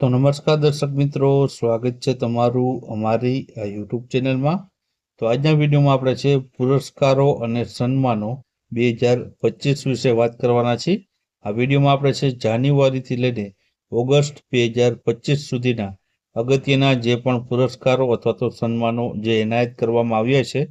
તો નમસ્કાર દર્શક મિત્રો, સ્વાગત છે તમારું અમારી યુટ્યુબ ચેનલમાં. તો આજના વિડીયોમાં આપણે છે પુરસ્કારો અને સન્માનો 2025 વિશે વાત કરવાના છીએ. આ વિડીયોમાં આપણે છે જાન્યુઆરીથી લઈને ઓગસ્ટ 2025 સુધીના અગત્યના જે પણ પુરસ્કારો અથવા તો સન્માનો જે એનાયત કરવામાં આવ્યા છે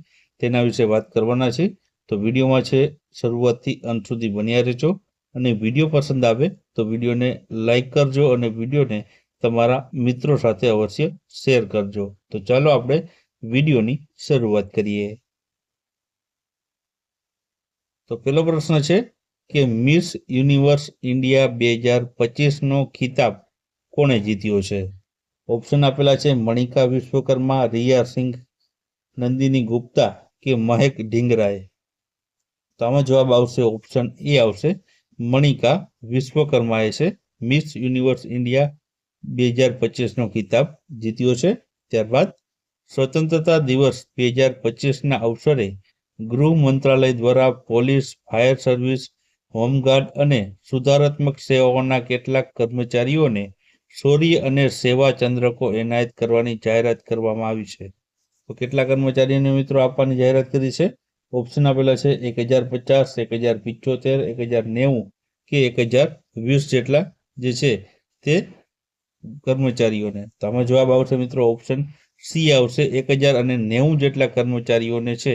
તેના વિશે વાત કરવાના છે. તો વિડીયોમાં છે શરૂઆતથી અંત સુધી બન્યા રહેજો અને વિડીયો પસંદ આવે તો વિડીયોને લાઈક કરજો અને વિડીયોને તમારા મિત્રો સાથે અવશ્ય શેર કરજો. તો ચાલો આપણે વિડીયોની શરૂઆત કરીએ. તો પહેલો પ્રશ્ન છે કે મિસ યુનિવર્સ ઇન્ડિયા 2025નો ખિતાબ કોણે જીત્યો છે? ઓપ્શન આપેલા છે મણિકા વિશ્વકર્મા, રિયા સિંઘ, નંદિની ગુપ્તા કે મહેક ઢીંગરાએ. તો આમાં જવાબ આવશે ઓપ્શન એ આવશે મણિકા વિશ્વકર્માએ છે મિસ યુનિવર્સ ઇન્ડિયા 2025નો ખિતાબ જીત્યો છે. ત્યારબાદ સ્વતંત્રતા દિવસ 2025ના અવસરે ગૃહ મંત્રાલય દ્વારા પોલીસ, ફાયર સર્વિસ, હોમગાર્ડ અને સુધારાત્મક સેવાઓના કેટલાક કર્મચારીઓને શૌર્ય અને સેવા ચંદ્રકો એનાયત કરવાની જાહેરાત કરવામાં આવી છે. તો કેટલા કર્મચારીઓને મિત્રો આપવાની જાહેરાત કરી છે? ઓપ્શન આપેલા છે 1050, 1075, 1090 કે 1020 જેટલા જે છે તે કર્મચારીઓને. તો આમાં જવાબ આવશે મિત્રો ઓપ્શન સી આવશે 1090 જેટલા કર્મચારીઓને છે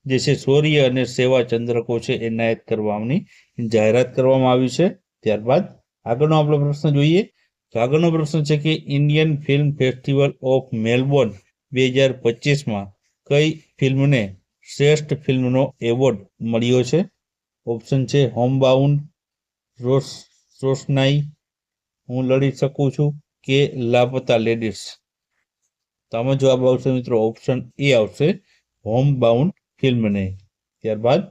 જે છે શૌર્ય અને સેવા ચંદ્રકો છે એનાયત કરવાની જાહેરાત કરવામાં આવી છે. ત્યારબાદ આગળનો આપણો પ્રશ્ન જોઈએ. તો આગળનો પ્રશ્ન છે કે Indian film festival of Melbourne 2025માં કઈ ફિલ્મને શ્રેષ્ઠ ફિલ્મનો એવોર્ડ મળ્યો છે? ઓપ્શન છે હોમબાઉન્ડ, રોશનાઈ, હું લડી શકું છું કે લાપતા લેડીઝ. તો આમાં જવાબ આવશે મિત્રો ઓપ્શન એ આવશે હોમબાઉન્ડ ફિલ્મને. ત્યારબાદ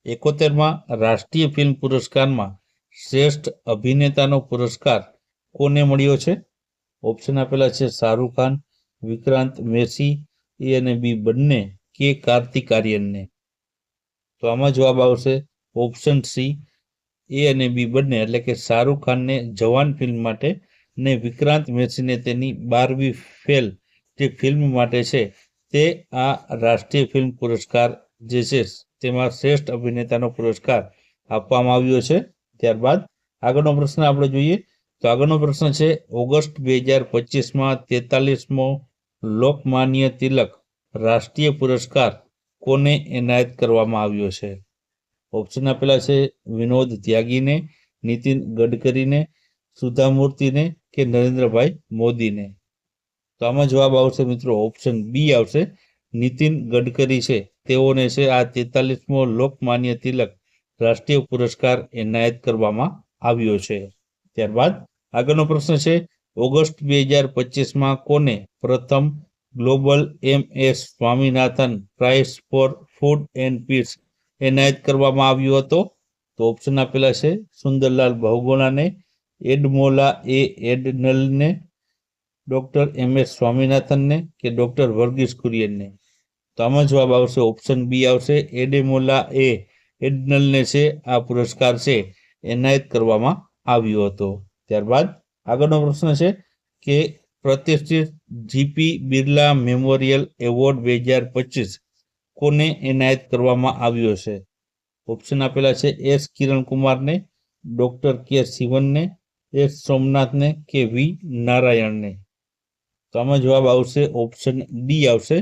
71માં રાષ્ટ્રીય ફિલ્મ પુરસ્કારમાં શ્રેષ્ઠ અભિનેતાનો પુરસ્કાર કોને મળ્યો છે? ઓપ્શન આપેલા છે શાહરૂખ ખાન, વિક્રાંત મેસી, એ અને બી બંને કે કાર્તિક આર્યનને. તો આમાં જવાબ આવશે ઓપ્શન સી એ અને બી બંને, એટલે કે શાહરૂખ ખાનને જવાન ફિલ્મ માટે અને વિક્રાંત મેસીને તેની 12મી ફેલ જે ફિલ્મ માટે છે તે આ રાષ્ટ્રીય ફિલ્મ પુરસ્કાર જે છે તેમાં શ્રેષ્ઠ અભિનેતાનો પુરસ્કાર આપવામાં આવ્યો છે. ત્યારબાદ આગળનો પ્રશ્ન આપણે જોઈએ. તો આગળનો પ્રશ્ન છે ઓગસ્ટ 2025માં 43મો લોકમાન્ય તિલક રાષ્ટ્રીય પુરસ્કાર કોને એનાયત કરવામાં આવ્યો છે? ઓપ્શન આપેલા છે વિનોદ ત્યાગીને, નીતિન ગડકરીને, સુધા મૂર્તિને કે નરેન્દ્રભાઈ મોદીને. તો આમાં જવાબ આવશે મિત્રો ઓપ્શન બી આવશે નીતિન ગડકરી છે તેઓને છે આ 43મો લોકમાન્ય તિલક રાષ્ટ્રીય પુરસ્કાર એનાયત કરવામાં આવ્યો છે. ત્યારબાદ આગળનો પ્રશ્ન છે ઓગસ્ટ 2025માં કોને પ્રથમ global MS Swaminathan prize for food and peace એનાયત કરવામાં આવ્યો હતો? તો ઓપ્શન આપેલા છે સુંદરલાલ બહુગુણાને, એડમોલા એ એડનલને, ડોક્ટર MS સ્વામીનાથનને કે ડોક્ટર વર્ગીસ કુરિયનને. તો આમાં જવાબ આવશે ઓપ્શન બી આવશે એડેમોલા એ એડનલને છે આ પુરસ્કાર છે એનાયત કરવામાં આવ્યો હતો. ત્યારબાદ આગળનો પ્રશ્ન છે કે પ્રતિષ્ઠિત જીપી બિરલા મેમોરિયલ એવોર્ડ 2025 કોને એનાયત કરવામાં આવ્યો છે? ઓપ્શન આપેલા છે એસ કિરણકુમારને, ડોક્ટર કે શિવનને, એસ સોમનાથને કે વી નારાયણને. તો આમાં જવાબ આવશે ઓપ્શન ડી આવશે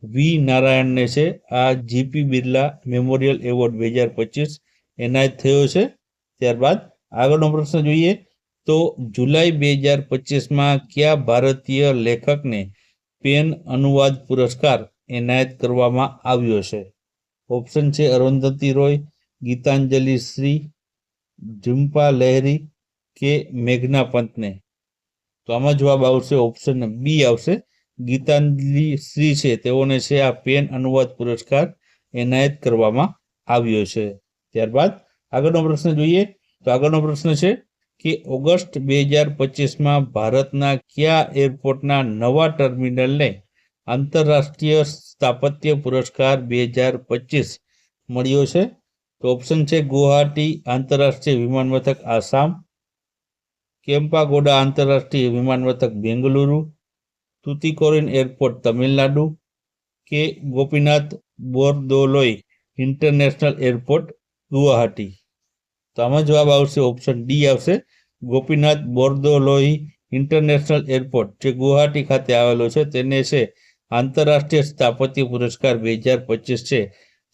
વી નારાયણને છે આ જીપી બિરલા મેમોરિયલ એવોર્ડ 2025 એનાયત થયો છે. ત્યારબાદ આગળનો પ્રશ્ન જોઈએ. તો જુલાઈ 2025માં કયા ભારતીય લેખકને પેન અનુવાદ પુરસ્કાર એનાયત કરવામાં આવ્યો છે? ઓપ્શન છે અરુંધતી રોય, ગીતાંજલિ શ્રી, ઝુમ્પા લહેરી કે મેઘના પંતને. તો આમાં જવાબ આવશે ઓપ્શન બી આવશે ગીતાંજલિ શ્રી છે તેઓને છે આ પેન અનુવાદ પુરસ્કાર એનાયત કરવામાં આવ્યો છે. ત્યારબાદ આગળનો પ્રશ્ન જોઈએ. તો આગળનો પ્રશ્ન છે કે ઓગસ્ટ 2025માં ભારતના કયા એરપોર્ટના નવા ટર્મિનલને આંતરરાષ્ટ્રીય સ્થાપત્ય પુરસ્કાર 2025 મળ્યો છે? તો ઓપ્શન છે ગુવાહાટી આંતરરાષ્ટ્રીય વિમાન મથક આસામ, કે કેમ્પાગોડા આંતરરાષ્ટ્રીય વિમાનમથક બેંગલુરુ, તુતીકોરીન એરપોર્ટ તમિલનાડુ કે ગોપીનાથ બોરદોલોઈ ઇન્ટરનેશનલ એરપોર્ટ ગુવાહાટી? તો આમાં જવાબ આવશે ઓપ્શન ડી આવશે ગોપીનાથ બોરદોલોઈ ઇન્ટરનેશનલ એરપોર્ટ જે ગુવાહાટી ખાતે આવેલો છે તેને છે આંતરરાષ્ટ્રીય સ્થાપત્ય પુરસ્કાર 2025 છે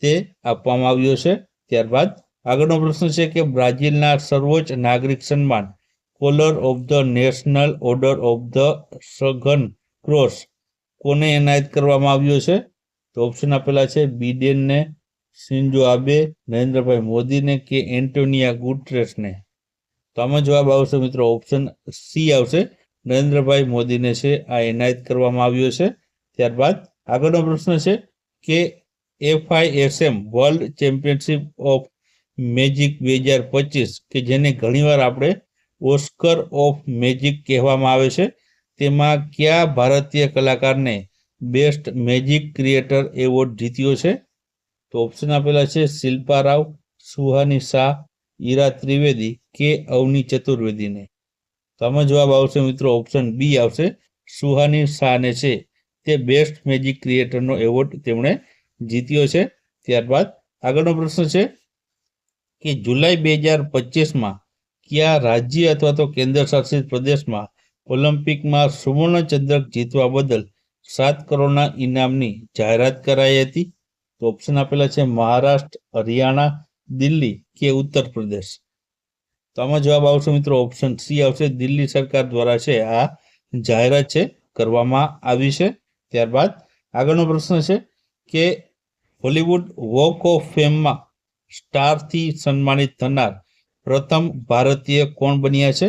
તે આપવામાં આવ્યો છે. ત્યારબાદ આગળનો પ્રશ્ન છે કે બ્રાઝિલના સર્વોચ્ચ નાગરિક સન્માન caller of the national order of the સઘન ક્રોસ કોને એનાયત કરવામાં આવ્યો છે? તો ઓપ્શન આપેલા છે બિડેનને, શિન્ઝો આબે, નરેન્દ્રભાઈ મોદીને કે એન્ટોનિયા ગુટેરેસને? તો આમાં જવાબ આવશે મિત્રો ઓપ્શન સી આવશે નરેન્દ્રભાઈ મોદીને છે આ એનાયત કરવામાં આવ્યો છે. ત્યારબાદ આગળનો પ્રશ્ન છે કે FISM world championship of magic 2025 કે જેને ઘણીવાર આપણે ઓસ્કર ઓફ મેજિક કહેવામાં આવે છે તેમાં કયા ભારતીય કલાકારને બેસ્ટ મેજિક ક્રિએટર એવોર્ડ જીત્યો છે? તો ઓપ્શન આપેલા છે શિલ્પા રાવ, સુહાની શાહ, ઈરા ત્રિવેદી કે અવની ચતુર્વેદીને? તો આમાં જવાબ આવશે મિત્રો ઓપ્શન બી આવશે સુહાની શાહને છે તે બેસ્ટ મેજિક ક્રિએટરનો એવોર્ડ તેમણે જીત્યો છે. ત્યારબાદ આગળનો પ્રશ્ન છે કે જુલાઈ 2025માં કયા રાજ્ય અથવા તો કેન્દ્ર શાસિત પ્રદેશમાં ઓલિમ્પિકમાં સુવર્ણ ચંદ્રક જીતવા બદલ 7 કરોડના ઇનામની જાહેરાત કરાઈ હતી? તો ઓપ્શન આપેલા છે મહારાષ્ટ્ર, હરિયાણા, દિલ્હી કે ઉત્તર પ્રદેશ? તો આમાં જવાબ આવશે મિત્રો ઓપ્શન સી આવશે દિલ્હી સરકાર દ્વારા છે આ જાહેરાત છે કરવામાં આવી છે. ત્યારબાદ આગળનો પ્રશ્ન છે કે હોલિવૂડ વોક ઓફ ફેમમાં સ્ટારથી સન્માનિત થનાર પ્રથમ ભારતીય કોણ બન્યા છે?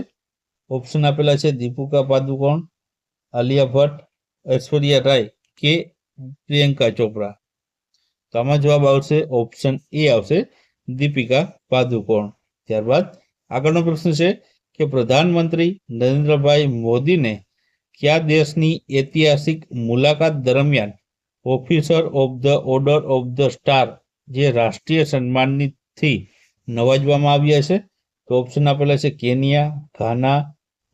ઓપ્શન આપેલા છે દીપિકા પાદુકોણ, આલિયા ભટ્ટ, ઐશ્વર્યા રાય કે પ્રિયંકા ચોપરા? તો આમાં જવાબ આવશે ઓપ્શન એ આવશે દીપિકા પાદુકોણ. ત્યારબાદ આગળનો પ્રશ્ન છે કે પ્રધાનમંત્રી નરેન્દ્રભાઈ મોદીને કયા દેશની ઐતિહાસિક મુલાકાત દરમિયાન officer of the order of the star જે રાષ્ટ્રીય સન્માનથી નવાજવામાં આવ્યા છે? તો ઓપ્શન આપેલા છે કેન્યા, ઘાના,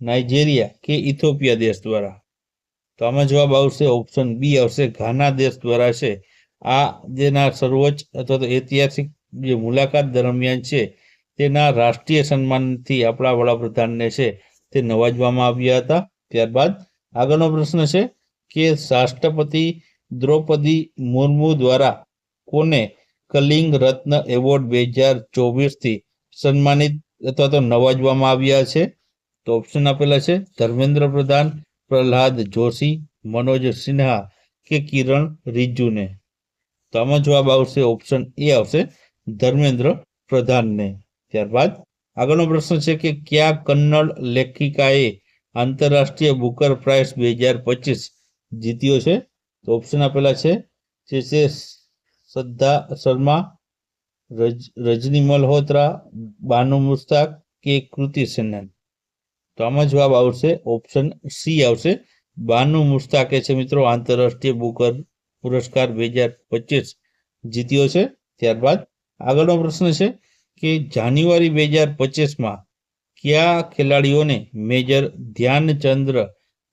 નાઇજેરિયા કે ઇથોપિયા દેશ દ્વારા? તો આમાં જવાબ આવશે ઓપ્શન બી આવશે ઘાના દેશ દ્વારા છે આ જેના સર્વોચ્ચ અથવા તો ઐતિહાસિક જે મુલાકાત દરમિયાન છે તેના રાષ્ટ્રીય સન્માનથી આપણા વડાપ્રધાનને છે તે નવાજવામાં આવ્યા હતા. ત્યારબાદ આગળનો પ્રશ્ન છે કે રાષ્ટ્રપતિ દ્રૌપદી મુર્મુ દ્વારા કોને કલિંગ રત્ન એવોર્ડ 2024થી સન્માનિત અથવા તો નવાજવામાં આવ્યા છે? તો ઓપ્શન આપેલા છે ધર્મેન્દ્ર પ્રધાન, પ્રહલાદ જોશી, મનોજ સિન્હા કે કિરણ રિજ્જુને? તો આમાં જવાબ આવશે ઓપ્શન એ આવશે ધર્મેન્દ્ર પ્રધાનને. ત્યારબાદ આગળનો પ્રશ્ન છે કે કયા કન્નડ લેખિકાએ આંતરરાષ્ટ્રીય બુકર પ્રાઇઝ 2025 જીત્યો છે? તો ઓપ્શન આપેલા છે જે છે શ્રદ્ધા શર્મા, રજની મલ્હોત્રા, બાનુ મુસ્તાક કે કૃતિ સેનન? તો આમાં જવાબ આવશે ઓપ્શન સી આવશે બાનુ મુસ્તાકે છે મિત્રો આંતરરાષ્ટ્રીય બુકર પુરસ્કાર 2025 જીત્યો છે. ત્યારબાદ આગળનો પ્રશ્ન છે કે જાન્યુઆરી 2025માં કયા ખેલાડીઓને મેજર ધ્યાનચંદ્ર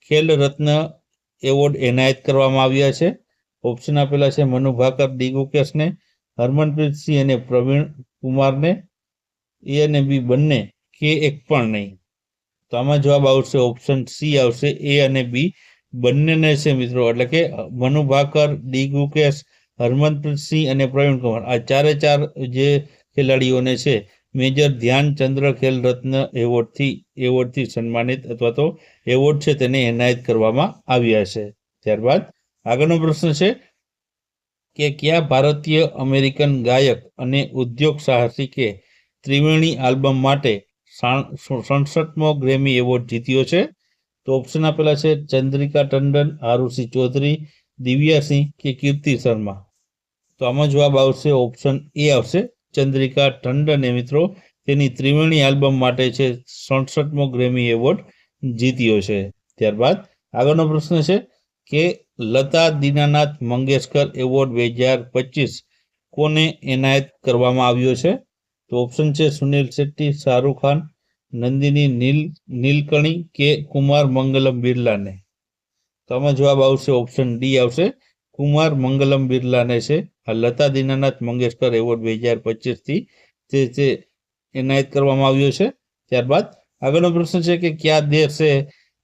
ખેલ રત્ન એવોર્ડ એનાયત કરવામાં આવ્યા છે? ઓપ્શન આપેલા છે મનુ ભાકર, ડી ગુકેશને, હરમનપ્રીત સિંહ અને પ્રવીણ કુમારને? એ અને બી બંને કે એક પણ નહીં? તો આમાં જવાબ આવશે ઓપ્શન સી આવશે એ અને બી બંનેને છે મિત્રો એટલે કે મનુ ભાકર, ડી ગુકેશ, હરમનપ્રીત સિંહ અને પ્રવીણ કુમાર આ ચારે ચાર જે ખેલાડીઓને છે મેજર ધ્યાનચંદ્ર ખેલ રત્ન એવોર્ડથી સન્માનિત અથવા તો એવોર્ડ છે તેને એનાયત કરવામાં આવ્યા છે. ત્યારબાદ આગળનો પ્રશ્ન છે કે કયા ભારતીય અમેરિકન ગાયક અને ઉદ્યોગ સાહસિકે ત્રિવેણી આલ્બમ માટે 67મો ગ્રેમી એવોર્ડ જીત્યો છે? તો ઓપ્શન આપેલા છે ચંદ્રિકા ટંડન, આરુષિ ચૌધરી, દિવ્યાસિંહ કે કીર્તિ શર્મા? તો આમાં જવાબ આવશે ઓપ્શન એ આવશે ચંદ્રિકા ટંડને મિત્રો તેની ત્રિવેણી આલ્બમ માટે છે 67મો ગ્રેમી એવોર્ડ જીત્યો છે. ત્યારબાદ આગળનો પ્રશ્ન છે કે લતા દીનાનાથ મંગેશકર એવોર્ડ 2025 કોને એનાયત કરવામાં આવ્યો છે? તો ઓપ્શન છે સુનિલ શેટ્ટી, શાહરૂખ ખાન, નંદિની નીલકણી કે કુમાર મંગલમ બિરલાને? તો આમાં જવાબ આવશે ઓપ્શન ડી આવશે, કુમાર મંગલમ બિરલાને છે આ લતા દીનાનાથ મંગેશકર એવોર્ડ 2025 થી તે એનાયત કરવામાં આવ્યો છે. ત્યારબાદ આગળનો પ્રશ્ન છે કે કયા દેશે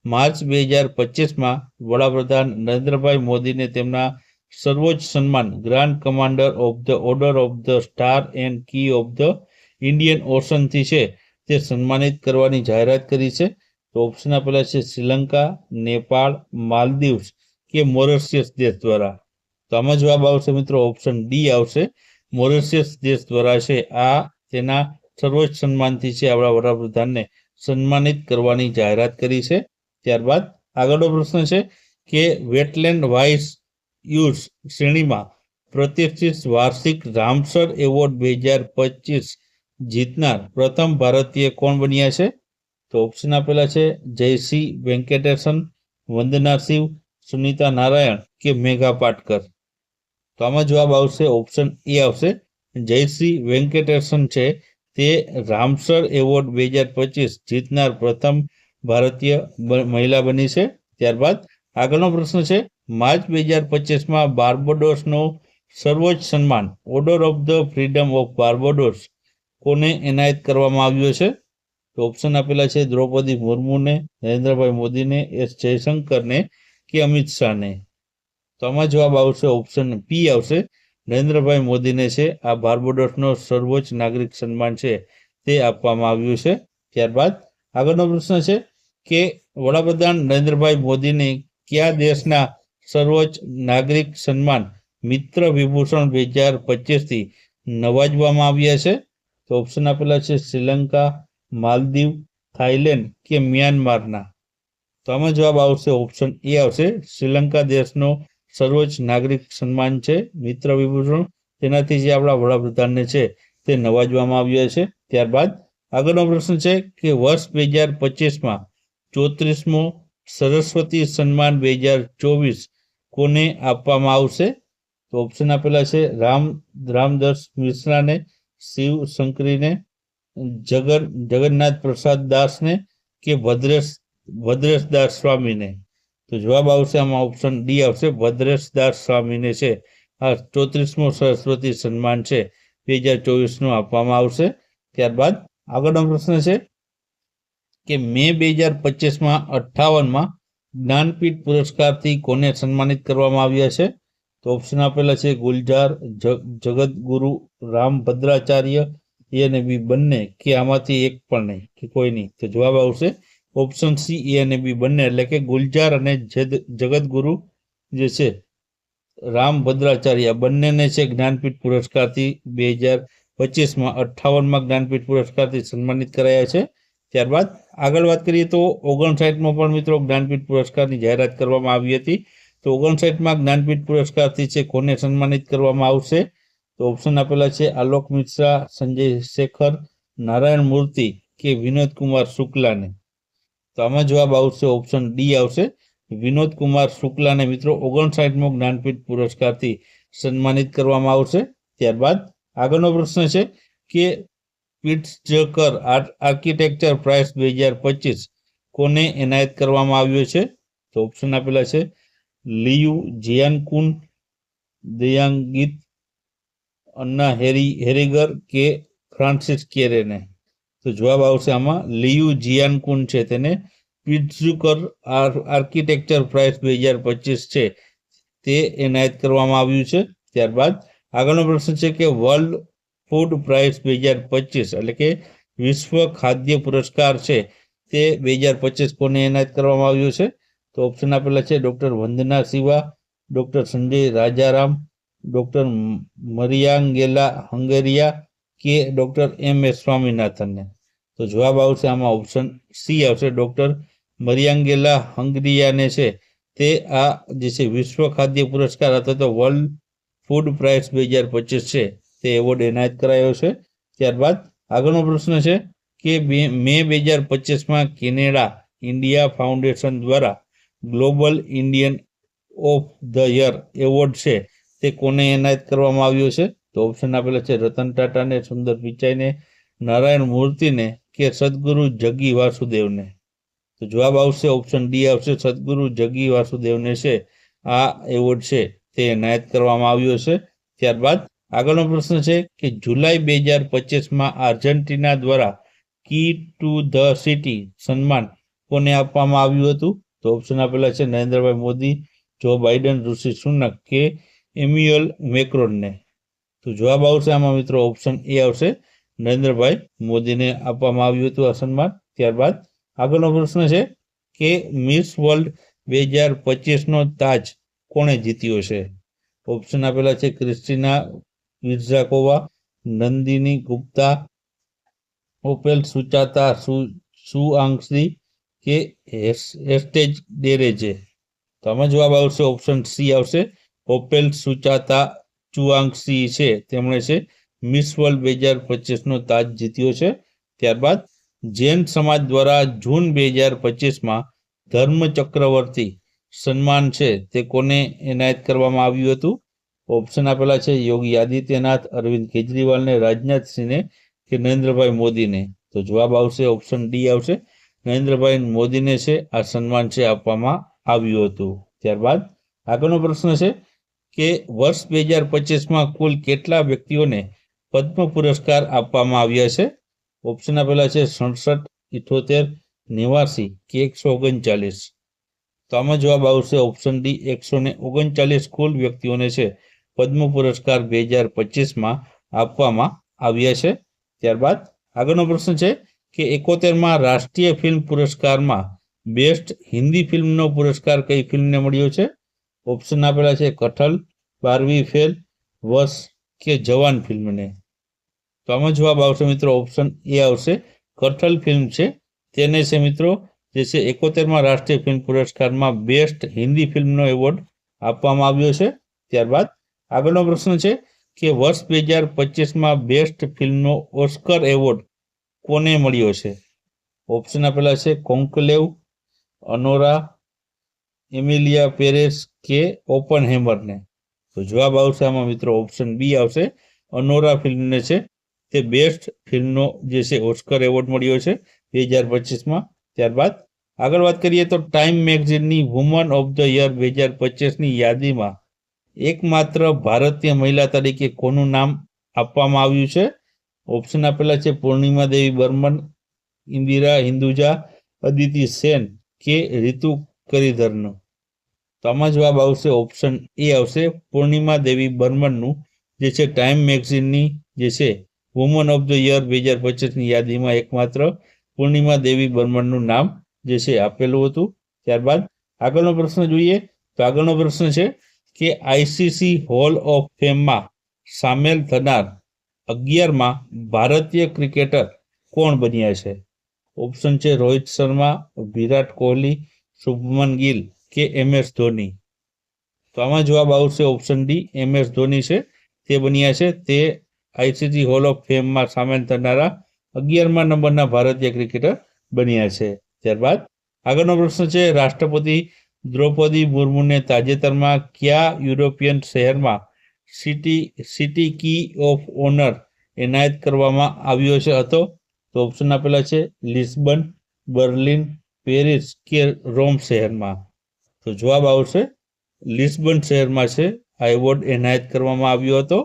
માર્ચ 2025માં વડાપ્રધાન નરેન્દ્રભાઈ મોદીને તેમના સર્વોચ્ચ સન્માન grand commander of the order of the star and key of the Indian ઓશનથી છે તે સન્માનિત કરવાની જાહેરાત કરી છે? તો ઓપ્શન આપેલા છે શ્રીલંકા, નેપાળ, માલદીવ્સ કે મોરેશિયસ દેશ દ્વારા. તો આમાં જવાબ આવશે મિત્રો ઓપ્શન ડી આવશે, મોરેશિયસ દેશ દ્વારા છે આ તેના સર્વોચ્ચ સન્માનથી છે આપણા વડાપ્રધાનને સન્માનિત કરવાની જાહેરાત કરી છે. ત્યારબાદ આગળનો પ્રશ્ન છે કે વેટલેન્ડ વાઇસ યુઝ શ્રેણીમાં પ્રતિષ્ઠિત વાર્ષિક રામસર એવોર્ડ 2025 જીતનાર પ્રથમ ભારતીય કોણ બન્યા છે? તો ઓપ્શન આપેલા છે જયશ્રી વેંકટેશન, વંદના શિવ, સુનીતા નારાયણ કે મેઘા પાટકર. તો આમાં જવાબ આવશે ઓપ્શન એ આવશે, જયશ્રી વેંકટેશન છે તે રામસર એવોર્ડ 2025 જીતનાર પ્રથમ ભારતીય મહિલા બની છે. ત્યારબાદ આગળનો પ્રશ્ન છે માર્ચ 2025માં બાર્બોડોસનો સર્વોચ્ચ સન્માન order of the freedom of Barbados કોને એનાયત કરવામાં આવ્યો છે? તો ઓપ્શન આપેલા છે દ્રૌપદી મુર્મુને, નરેન્દ્રભાઈ મોદીને, એસ જયશંકરને કે અમિત શાહને. તો આમાં જવાબ આવશે ઓપ્શન પી આવશે, નરેન્દ્રભાઈ મોદીને છે આ બાર્બોડોસનો સર્વોચ્ચ નાગરિક સન્માન છે તે આપવામાં આવ્યું છે. ત્યારબાદ આગળનો પ્રશ્ન છે કે વડાપ્રધાન નરેન્દ્રભાઈ મોદીને કયા દેશના સર્વોચ્ચ નાગરિક સન્માન મિત્ર વિભૂષણ 2025 થી નવાજવામાં આવ્યા છે? તો ઓપ્શન આપેલા છે શ્રીલંકા, માલદીવ, થાઈલેન્ડ કે મ્યાનમારના. તો આમાં જવાબ આવશે ઓપ્શન એ આવશે, શ્રીલંકા દેશનો સર્વોચ્ચ નાગરિક સન્માન છે મિત્ર વિભૂષણ, તેનાથી જે આપણા વડાપ્રધાનને છે તે નવાજવામાં આવ્યા છે. ત્યારબાદ આગળનો પ્રશ્ન છે કે વર્ષ 2025માં 34મો સરસ્વતી સન્માન 2024 કોને આપવામાં આવશે? તો ઓપ્શન આપેલા છે રામદાસ મિશ્રાને, શિવ શંકરીને, જગન્નાથ પ્રસાદ દાસને કે ભદ્રેશ દાસ સ્વામીને. તો જવાબ આવશે આમાં ઓપ્શન ડી આવશે, ભદ્રેશ દાસ સ્વામીને છે આ 34મો સરસ્વતી સન્માન છે 2024નું આપવામાં આવશે. ત્યારબાદ આગળનો પ્રશ્ન છે કે મે 2025માં 58માં જ્ઞાનપીઠ પુરસ્કારથી કોને સન્માનિત કરવામાં આવ્યા છે? તો ઓપ્શન આપેલા છે ગુલજાર, જગતગુરુ રામભદ્રાચાર્ય, એ અને બી બંને કે આમાંથી એક પણ નહીં કે કોઈ નહીં. તો જવાબ આવશે ઓપ્શન સી એ અને બી બંને, એટલે કે ગુલજાર અને જગતગુરુ જે છે રામભદ્રાચાર્ય બંનેને છે જ્ઞાનપીઠ પુરસ્કારથી 2025માં 58માં જ્ઞાનપીઠ પુરસ્કારથી સન્માનિત કરાયા છે. ત્યારબાદ આગળ વાત કરીએ તો 59માં પણ મિત્રો જ્ઞાનપીઠ પુરસ્કારની જાહેરાત કરવામાં આવી હતી. તો 59માં જ્ઞાનપીઠ પુરસ્કારથી છે કોને સન્માનિત કરવામાં આવશે? તો ઓપ્શન આપેલા છે આલોક મિશ્રા, સંજય શેખર, નારાયણ મૂર્તિ કે વિનોદ કુમાર શુક્લાને. તો આમાં જવાબ આવશે ઓપ્શન ડી આવશે, વિનોદ કુમાર શુક્લાને મિત્રો 59મો જ્ઞાનપીઠ પુરસ્કારથી સન્માનિત કરવામાં આવશે. ત્યારબાદ આગળનો પ્રશ્ન છે કે પ્રિટ્ઝકર આર્કિટેક્ચર પ્રાઇઝ 2025 કોને એનાયત કરવામાં આવ્યો છે? તો ઓપ્શન આપેલા છે લિયુ જિયાનકુન, દયાંગિત, અન્ના હેરિગર કે ફ્રાન્સિસ કેરેને. તો જવાબ આવશે આમાં લિયુ જિયાનકુન છે તેને પ્રિટ્ઝકર આર્કિટેક્ચર પ્રાઇઝ 2025 છે તે એનાયત કરવામાં આવ્યું છે. ત્યારબાદ આગળનો પ્રશ્ન છે કે વર્લ્ડ ફૂડ પ્રાઇઝ 2025 એટલે કે વિશ્વ ખાદ્ય પુરસ્કાર છે તે 2025 કોને એનાયત કરવામાં આવ્યું છે? તો ઓપ્શન આપેલા છે ડોક્ટર વંદના શિવા, ડોક્ટર સંજય રાજારામ, ડોક્ટર મરિયાંગેલા હંગેરિયા કે ડોક્ટર એમ એસ સ્વામીનાથનને. તો જવાબ આવશે આમાં ઓપ્શન સી આવશે, ડોક્ટર મરિયાંગેલા હંગેરિયાને છે તે આ જે છે વિશ્વ ખાદ્ય પુરસ્કાર અથવા તો વર્લ્ડ ફૂડ પ્રાઇઝ 2025 છે તે એવોર્ડ એનાયત કરાયો છે. ત્યારબાદ આગળનો પ્રશ્ન છે કે મે 2025માં કેનેડા ઇન્ડિયા ફાઉન્ડેશન દ્વારા global Indian of the year award છે તે કોને એનાયત કરવામાં આવ્યો છે? તો ઓપ્શન આપેલા છે રતન ટાટાને, સુંદર પિચાઈને, નારાયણ મૂર્તિને કે સદગુરુ જગ્ગી વાસુદેવને? તો જવાબ આવશે ઓપ્શન ડી આવશે, સદગુરુ જગ્ગી વાસુદેવને છે આ એવોર્ડ છે તે એનાયત કરવામાં આવ્યો છે. ત્યારબાદ આગળનો પ્રશ્ન છે કે જુલાઈ 2025માં આર્જેન્ટિના દ્વારા કી ટુ ધ સિટી સન્માન કોને આપવામાં આવ્યું હતું? તો ઓપ્શન આપેલા છે નરેન્દ્રભાઈ મોદી, જો બાઇડન, ઋષિ સુનક કે એમ્યુઅલ મેક્રોનને. તો જવાબ આવશે આમાં મિત્રો ઓપ્શન એ આવશે, નરેન્દ્રભાઈ મોદીને આપવામાં આવ્યું હતું આ સન્માન. ત્યારબાદ આગળનો પ્રશ્ન છે કે મિસ વર્લ્ડ 2025નો તાજ કોણે જીત્યો છે? ઓપ્શન આપેલા છે ક્રિસ્ટિના વિર્ઝાકોવા, નંદિની ગુપ્તા, ઓપેલ સુચાતા સુઆંગસી કે હેસ્ટેજ ડેરેજે. તો આમાં જવાબ આવશે ઓપ્શન સી આવશે, ઓપેલ સુચાતા ચુઆંગસી છે તેમણે છે મિસ વર્લ્ડ 2025નો તાજ જીત્યો છે. ત્યારબાદ જૈન સમાજ દ્વારા જૂન 2025માં ધર્મ ચક્રવર્તી સન્માન છે તે કોને એનાયત કરવામાં આવ્યું હતું? ઓપ્શન આપેલા છે યોગી આદિત્યનાથ, અરવિંદ કેજરીવાલને, રાજનાથસિંહને કે નરેન્દ્રભાઈ મોદીને. તો જવાબ આવશે ઓપ્શન ડી આવશે, નરેન્દ્રભાઈ મોદીને છે આ સન્માન છે આપવામાં આવ્યું હતું. ત્યારબાદ આગળનો પ્રશ્ન છે કે વર્ષ 2025માં કુલ કેટલા વ્યક્તિઓને પદ્મ પુરસ્કાર આપવામાં આવ્યા છે? ઓપ્શન આપેલા છે 67, 78, 89 કે 139. તો આમાં જવાબ આવશે ઓપ્શન ડી 139 કુલ વ્યક્તિઓને છે પદ્મ પુરસ્કાર 2025માં આપવામાં આવ્યા છે. ત્યારબાદ આગળનો પ્રશ્ન છે કે 71માં રાષ્ટ્રીય ફિલ્મ પુરસ્કારમાં બેસ્ટ હિન્દી ફિલ્મનો પુરસ્કાર કઈ ફિલ્મને મળ્યો છે? ઓપ્શન આપેલા છે કઠલ, 12વી ફેલ, વશ કે જવાન ફિલ્મને. તો આમાં જવાબ આવશે મિત્રો ઓપ્શન એ આવશે, કઠલ ફિલ્મ છે તેને છે મિત્રો જે છે 71માં રાષ્ટ્રીય ફિલ્મ પુરસ્કારમાં બેસ્ટ હિન્દી ફિલ્મનો એવોર્ડ આપવામાં આવ્યો છે. ત્યારબાદ આગળનો પ્રશ્ન છે કે વર્ષ 2025માં બેસ્ટ ફિલ્મનો ઓસ્કર એવોર્ડ કોને મળ્યો છે? ઓપ્શન આપેલા છે કોન્કલેવ, અનોરા, એમિલિયા પેરેસ કે ઓપનહેમરને. તો જવાબ આવશે આમાં મિત્રો ઓપ્શન બી આવશે, અનોરા ફિલ્મને છે તે બેસ્ટ ફિલ્મનો જે છે ઓસ્કર એવોર્ડ મળ્યો છે 2025માં. ત્યારબાદ આગળ વાત કરીએ તો ટાઈમ મેગઝીનની વુમન ઓફ ધ યર 2025ની યાદીમાં એકમાત્ર ભારતીય મહિલા તરીકે કોનું નામ આપવામાં આવ્યું છે? ઓપ્શન આપેલા છે પૂર્ણિમા દેવી બર્મન, ઇન્દિરા હિન્દુજા, અદિતિ સેન કે રીતુ કરીધરનો. તો આમાં જવાબ આવશે ઓપ્શન એ આવશે, પૂર્ણિમા દેવી બર્મનનું જે છે ટાઈમ મેગઝીનની જે છે વુમન ઓફ ધ યર 2025ની યાદીમાં એકમાત્ર પૂર્ણિમા દેવી બર્મનનું નામ જે છે આપેલું હતું. ત્યારબાદ આગળનો પ્રશ્ન જોઈએ તો આગળનો પ્રશ્ન છે કે આઈસીસી હોલ ઓફ ફેમમાં સામેલ થનાર 11માં ભારતીય ક્રિકેટર કોણ બન્યા છે? ઓપ્શન છે રોહિત શર્મા, વિરાટ કોહલી, શુભમન ગિલ કે MS ધોની. તો આમાં જવાબ આવશે ઓપ્શન ડી, MS ધોની છે તે બન્યા છે તે આઈસીસી હોલ ઓફ ફેમમાં સામેલ થનારા 11મા નંબરના ભારતીય ક્રિકેટર બન્યા છે. ત્યારબાદ આગળનો પ્રશ્ન છે રાષ્ટ્રપતિ દ્રૌપદી મુર્મુને તાજેતરમાં કયા યુરોપિયન શહેરમાં સિટી કી ઓફ ઓનર એનાયત કરવામાં આવ્યો છે હતો? તો ઓપ્શન આપેલા છે લિસ્બન, બર્લિન, પેરિસ કે રોમ શહેરમાં. તો જવાબ આવશે લિસ્બન શહેરમાં છે આ એવોર્ડ એનાયત કરવામાં આવ્યો હતો.